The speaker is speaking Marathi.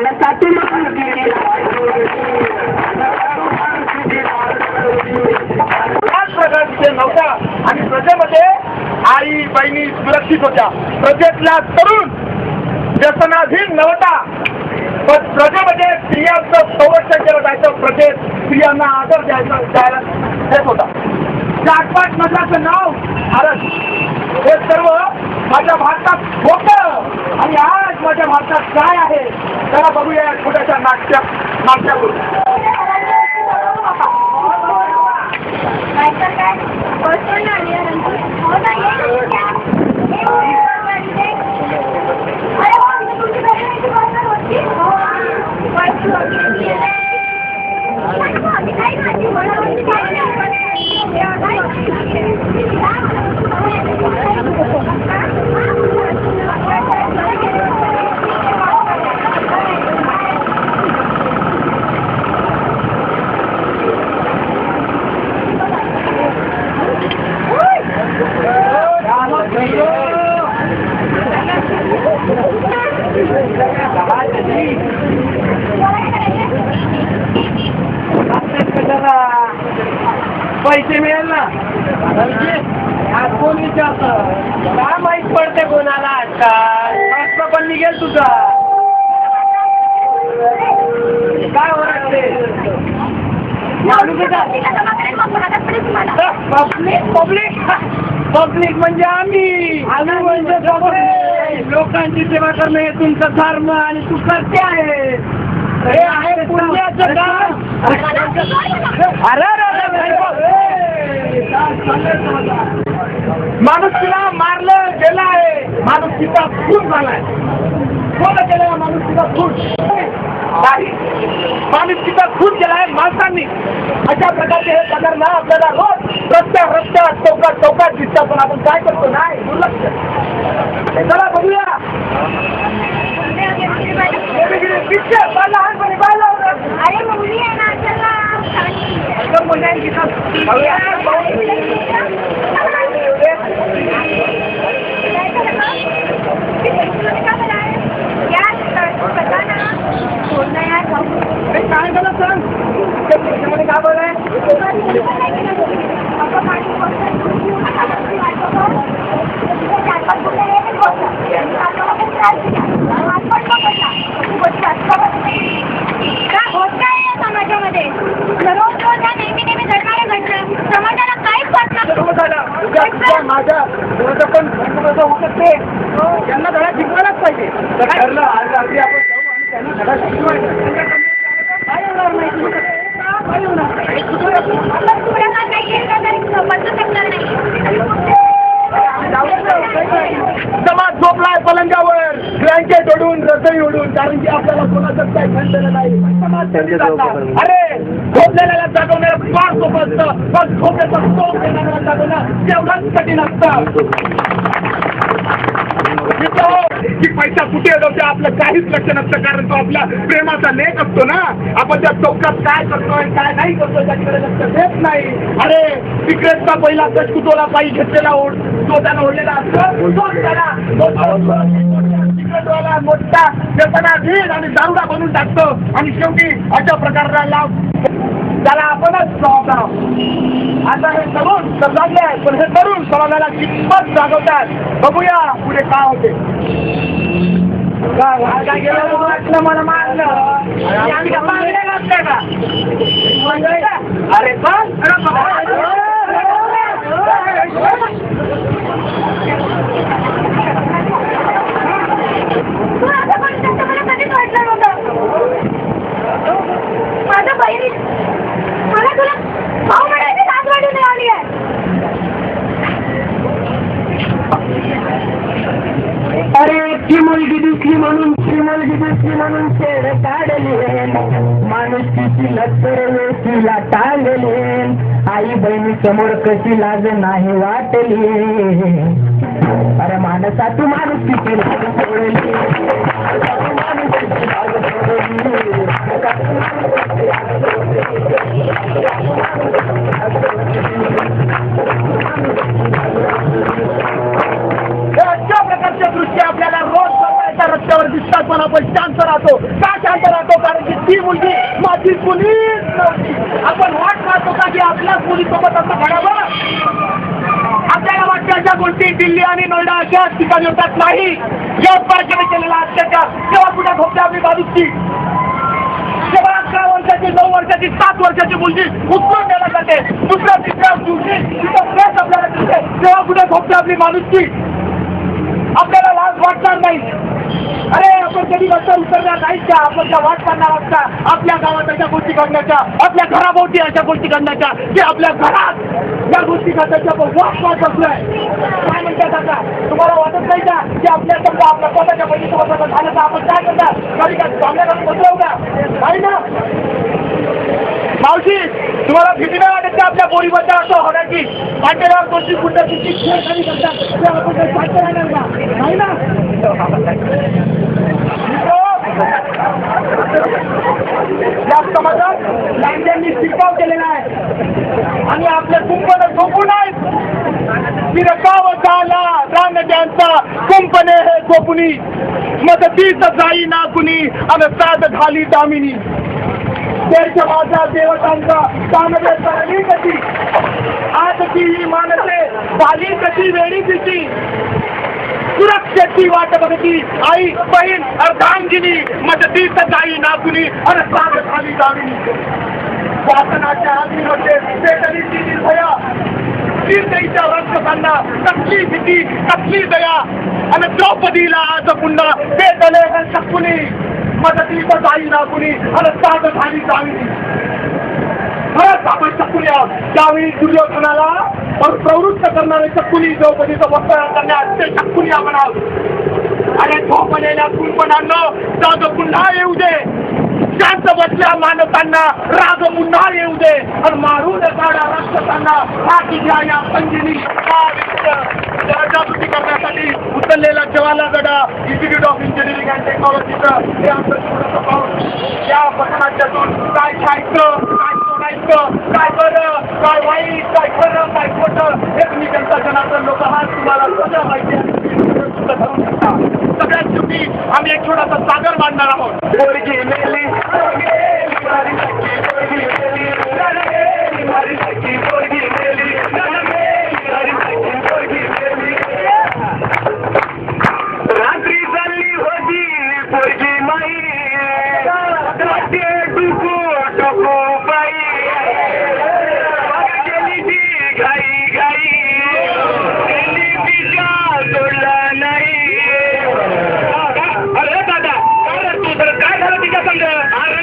मानसाची माणुसकी नव्हता आणि प्रजेमध्ये आई बहिणी सुरक्षित होत्या. प्रजेतला तरुण व्यसनाधीन नव्हता. पण प्रजेमध्ये स्त्रियांचं संरक्षण केलं जायचं. प्रजेत स्त्रियांना आदर द्यायला देत होता. जाटपाट मधल्याचं नाव भारत हे सर्व माझ्या भारतात होतं. आणि आज माझ्या भारतात काय आहे त्याला बघूया छोट्याशा नाट्यावरून. पैसे मिळेल ना कोण विचारतं काय माहित पडते कोणाला आजकाल. प्रश्न पण निघेल तुझा. काय ओरडते पब्लिक म्हणजे आम्ही म्हणजे लोकांची सेवा करणं हे तुमचं धर्म आणि तू करते आहे. हे आहे पुण्याचं काम. माणुसकीला मारलं गेलं आहे. माणुसकीचा खून झालाय. कोण केला माणुसकीचा खून? नाही, माणुसकीचा खून केला आहे माणसांनी. अशा प्रकारचे हे प्रकार ना आपल्याला रोज रस्त्यात चौकात दिसतात. पण आपण काय करतो? नाही, दुर्लक्ष. चला बघूया. अरे मुली आहे ना चला काय झालं सांग. त्याच्यामध्ये काय बोलाय समाजामध्ये रोज नेहमी घडणाऱ्या घटना समाजाला काहीच वाटणार. माझ्या पण होत ते त्यांना धडा शिकवायलाच पाहिजे. ठरलं आज रात्री आपण जाऊ आणि त्यांना धडा शिकवायचा. काय होणार समाज झोपलाय पलंगावर ब्लँकेट ओढून रजई ओढून. कारण की आपल्याला कोणाचंच काही खंडन नाही. अरे झोपलेल्याला जागवण्याला फार सोपं असतं. पण झोपेचा झोप देणाऱ्याला जागवणं तेवढंच कठीण असतं. की पैसा कुठे येतो आपलं काहीच लक्ष नसतं. कारण तो आपल्या प्रेमाचा लेख असतो ना. आपण त्या चौकात काय करतोय काय नाही करतोय त्याच्याकडे लक्ष देत नाही. अरे तिकडेचा पहिला कचकुटोला पायी घेतलेला ओढ तो त्यानं ओढलेला असतो. तिकडवाला मोठा व्यसना घेईल आणि दारुडा बनवून टाकतो. आणि शेवटी अशा प्रकारचा लाभ त्याला आपणच जबाबदार आहोत. आता हे तरुण तर जागले आहेत. पण हे तरुण समाजाला किंमत जागवतात. बघूया पुढे काय होते. काय गेलं वाटलं मला मारलं. अरे पण माझ्या बहिणी मला तुला भाऊ म्हणायची साथ वाढून आली आहे. अरे ती मुलगी दिसली म्हणून शेड काढले. माणुसकीची लक्तर वेशीला टांगले. आई बहिणी समोर कशी लाज नाही वाटली. अरे माणसा तू माणुसकीची लाज सोडली. अशा प्रकारच्या दृश्य आपल्याला रोज सकाळच्या रस्त्यावर दिसतात. पण आपण शांत राहतो. का शांत ही मुलगी माझी मुलीच नव्हती. आपण वाट पाहतो का की आपल्याच मुलीसोबत असं घडावं? आपल्याला वाटतं अशा गोष्टी दिल्ली आणि नोएडा अशाच ठिकाणी होतात. नाही, याच बारकेने केलेला अत्याचार तेव्हा कुठे झोपते आपली बाजूची? जेव्हा 11 वर्षाची, 9 वर्षाची, 7 वर्षाची मुलगी उचलून नेला जाते, दुसऱ्या तिसऱ्या दिवशी तिथं प्रेस आपल्याला दिसते, तेव्हा कुठे झोपते आपली माणुसकी? आपल्याला लाज वाटणार नाही. अरे आपण कधी रस्त्यावर उतरणार नाहीत का? आपण त्या वाट पाहणार आहोत का आपल्या गावात अशा गोष्टी घडण्याच्या, आपल्या घराभोवती अशा गोष्टी घडण्याच्या, की आपल्या घरात या गोष्टी घडण्याच्या आपण वाट पाहत बसलोय? काय म्हणतात आता? तुम्हाला वाटत नाही का की आपल्या समजा आपल्या स्वतःच्या बहिणीसोबत झालं तर आपण काय करणार? कधी काय सामन्याला बसवू का? नाही ना. मावशी, तुम्हाला भीती नाही वाटत का आपल्या बोरीबद्दल असं होण्याची? पाठीवर गोष्टी कुठं किती खेळ खाली करतात तेव्हा आपण काही साध्य राहणार का? नाही ना. या समाजात लांड्यांनी शिरकाव केलेला आहे आणि आपल्या कुंपण झोपून आहेत. शिरकाव झाला रानड्यांचा कुंपणे हे झोपुनी, मदतीच जाई ना कुणी आणि साध झाली दामिनी. देश माझा देवतांचा तानवे चालली कशी, आज ती मानसे झाली कशी वेळी तिची. सुरक्षेची वाट बघती आई बहीण अर्धांगिनी, मदतीच जाई ना कुणी आणि साध झाली दामिनी. शासनाच्या आधीमध्ये पेटलीची निर्भया, निर्दयीच्या रक्षकांना कसली भीती कसली दया, आणि द्रौपदीला आज पुन्हा पेटले शकुनी, मदतीचं जाई ना कुणी आणि साध झाली दामिनी. खरंच आपण शकुनी आहोत. त्यावेळी दुर्योधनाला प्रवृत्त करणारे शकुनी, द्रौपदीचं वस्त्र करण्यात ते शकुनी आपण आहोत. अरे झोपलेल्या कुंपणांना जाग पुन्हा येऊ दे, शांत बसल्या मानवांना राग पुन्हा येऊ दे, आणि मारून काढा राक्षसांना हाती घ्या या पंजिनी. जनजागृती करण्यासाठी उचललेला जवाला गडा इन्स्टिट्यूट ऑफ इंजिनिअरिंग अँड टेक्नॉलॉजीचं हे आमचं छोटंसं पाऊल. या पथनाट्यातून काय खायचं, काय सोडायचं, काय बरं, काय वाईट, काय खरं, काय खोटं, हे तुम्ही जनता जनार्दन लोक हा तुम्हाला सगळं माहिती आहे. सगळ्यात शेवटी आम्ही एक छोटासा सागर मांडणार आहोत. पोरगी मेली, रात्री चालली होती पोरगी माई, टुकू टुकू बाई, गेली ती घाई घाई, गेली तिच्या सोडला नाही. अरे दादा, काय तू काय झालं तिच्या संग? अरे